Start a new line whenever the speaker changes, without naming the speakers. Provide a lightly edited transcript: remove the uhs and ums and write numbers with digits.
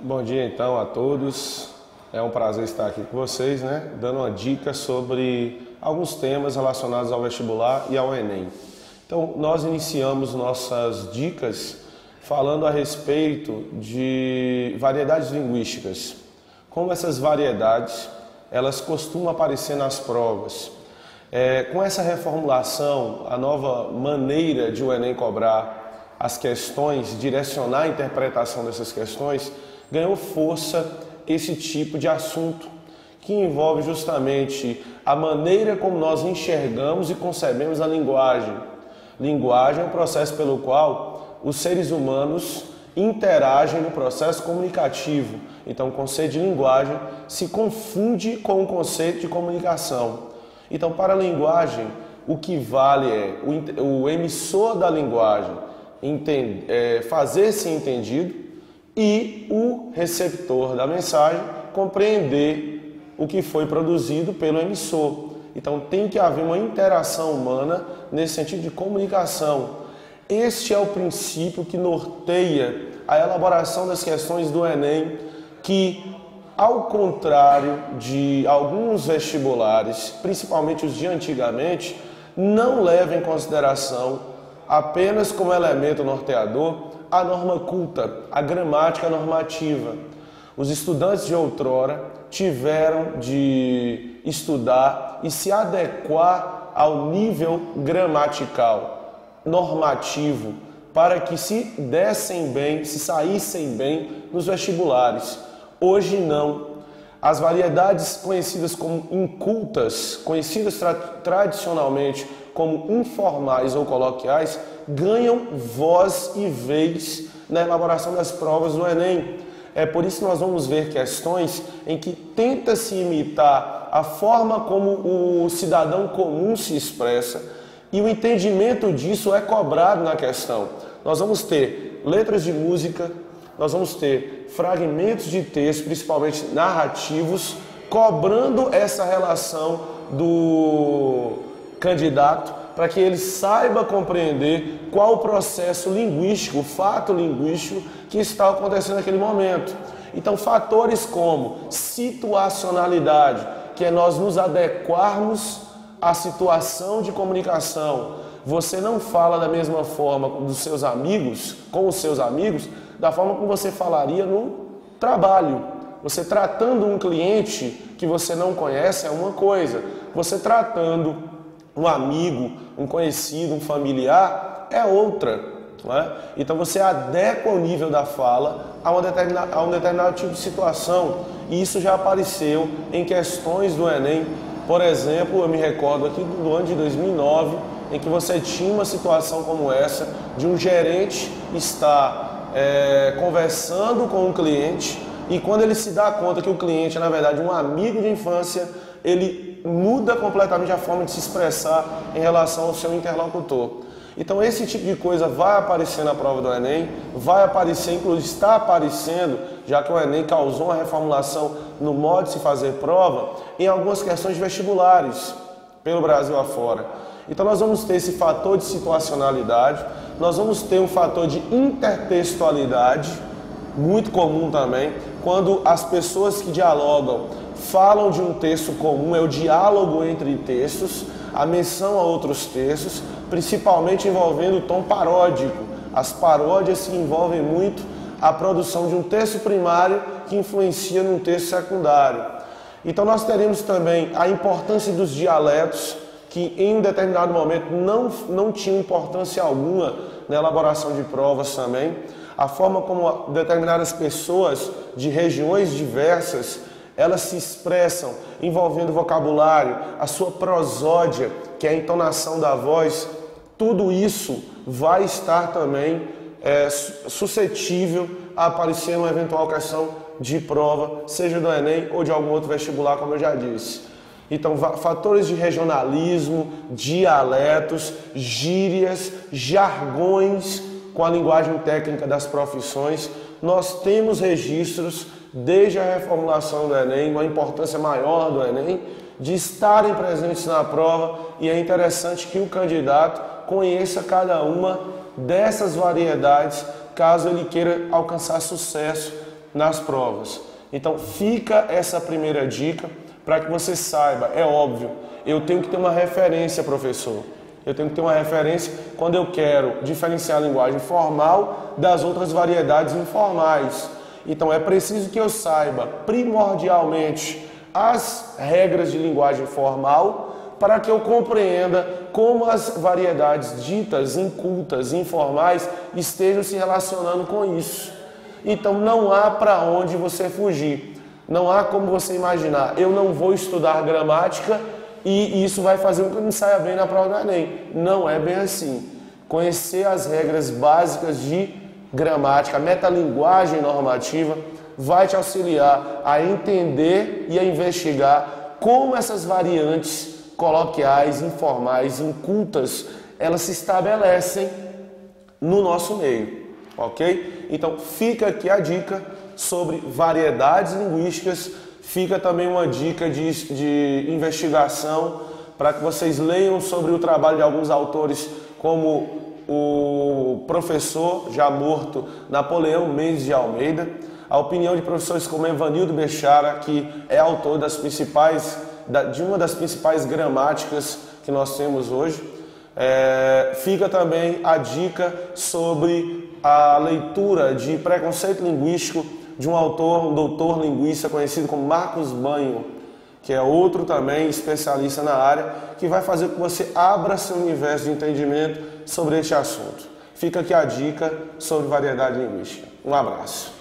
Bom dia então a todos. É um prazer estar aqui com vocês, né? Dando uma dica sobre alguns temas relacionados ao vestibular e ao Enem. Então, nós iniciamos nossas dicas falando a respeito de variedades linguísticas. Como essas variedades, elas costumam aparecer nas provas. Com essa reformulação, a nova maneira de o Enem cobrar as questões, direcionar a interpretação dessas questões, ganhou força esse tipo de assunto, que envolve justamente a maneira como nós enxergamos e concebemos a linguagem. Linguagem é um processo pelo qual os seres humanos interagem no processo comunicativo. Então, o conceito de linguagem se confunde com o conceito de comunicação. Então, para a linguagem, o que vale é o emissor da linguagem fazer-se entendido e o receptor da mensagem compreender o que foi produzido pelo emissor. Então tem que haver uma interação humana nesse sentido de comunicação. Este é o princípio que norteia a elaboração das questões do Enem, que, ao contrário de alguns vestibulares, principalmente os de antigamente, não levam em consideração apenas como elemento norteador a norma culta, a gramática normativa. Os estudantes de outrora tiveram de estudar e se adequar ao nível gramatical, normativo, para que se dessem bem, se saíssem bem nos vestibulares. Hoje não. As variedades conhecidas como incultas, conhecidas tradicionalmente como informais ou coloquiais, ganham voz e vez na elaboração das provas do Enem. É por isso que nós vamos ver questões em que tenta-se imitar a forma como o cidadão comum se expressa e o entendimento disso é cobrado na questão. Nós vamos ter letras de música, nós vamos ter fragmentos de texto, principalmente narrativos, cobrando essa relação do candidato para que ele saiba compreender qual o processo linguístico, o fato linguístico que está acontecendo naquele momento. Então, fatores como situacionalidade, que é nós nos adequarmos à situação de comunicação. Você não fala da mesma forma dos seus amigos, com os seus amigos, da forma como você falaria no trabalho. Você tratando um cliente que você não conhece é uma coisa. Você tratando um amigo, um conhecido, um familiar é outra. Não é? Então você adequa o nível da fala a um determinado tipo de situação. E isso já apareceu em questões do Enem. Por exemplo, eu me recordo aqui do ano de 2009, em que você tinha uma situação como essa, de um gerente estar conversando com um cliente e quando ele se dá conta que o cliente é, na verdade, um amigo de infância, ele muda completamente a forma de se expressar em relação ao seu interlocutor. Então esse tipo de coisa vai aparecer na prova do Enem, vai aparecer, inclusive está aparecendo, já que o Enem causou uma reformulação no modo de se fazer prova, em algumas questões de vestibulares, pelo Brasil afora. Então nós vamos ter esse fator de situacionalidade, nós vamos ter um fator de intertextualidade, muito comum também, quando as pessoas que dialogam falam de um texto comum, é o diálogo entre textos, a menção a outros textos, principalmente envolvendo o tom paródico. As paródias que envolvem muito a produção de um texto primário que influencia num texto secundário. Então nós teremos também a importância dos dialetos, que em um determinado momento não tinham importância alguma na elaboração de provas também. A forma como determinadas pessoas de regiões diversas elas se expressam envolvendo vocabulário, a sua prosódia, que é a entonação da voz, tudo isso vai estar também suscetível a aparecer uma eventual questão de prova, seja do Enem ou de algum outro vestibular, como eu já disse. Então, fatores de regionalismo, dialetos, gírias, jargões com a linguagem técnica das profissões, nós temos registros desde a reformulação do Enem, uma importância maior do Enem, de estarem presentes na prova, e é interessante que o candidato conheça cada uma dessas variedades, caso ele queira alcançar sucesso nas provas. Então fica essa primeira dica para que você saiba, é óbvio, eu tenho que ter uma referência, professor. Eu tenho que ter uma referência quando eu quero diferenciar a linguagem formal das outras variedades informais. Então é preciso que eu saiba primordialmente as regras de linguagem formal para que eu compreenda como as variedades ditas incultas, informais, estejam se relacionando com isso. Então não há para onde você fugir, não há como você imaginar, eu não vou estudar gramática e isso vai fazer com que eu não saia bem na prova do Enem. Não é bem assim. Conhecer as regras básicas de gramática, a metalinguagem normativa, vai te auxiliar a entender e a investigar como essas variantes coloquiais, informais, incultas, elas se estabelecem no nosso meio, ok? Então fica aqui a dica sobre variedades linguísticas, fica também uma dica de investigação para que vocês leiam sobre o trabalho de alguns autores como o professor já morto Napoleão Mendes de Almeida, a opinião de professores como Evanildo Bechara, que é autor de uma das principais gramáticas que nós temos hoje. Fica também a dica sobre a leitura de Preconceito Linguístico de um autor, um doutor linguista conhecido como Marcos Banho, que é outro também especialista na área, que vai fazer com que você abra seu universo de entendimento sobre este assunto. Fica aqui a dica sobre variedade linguística. Um abraço.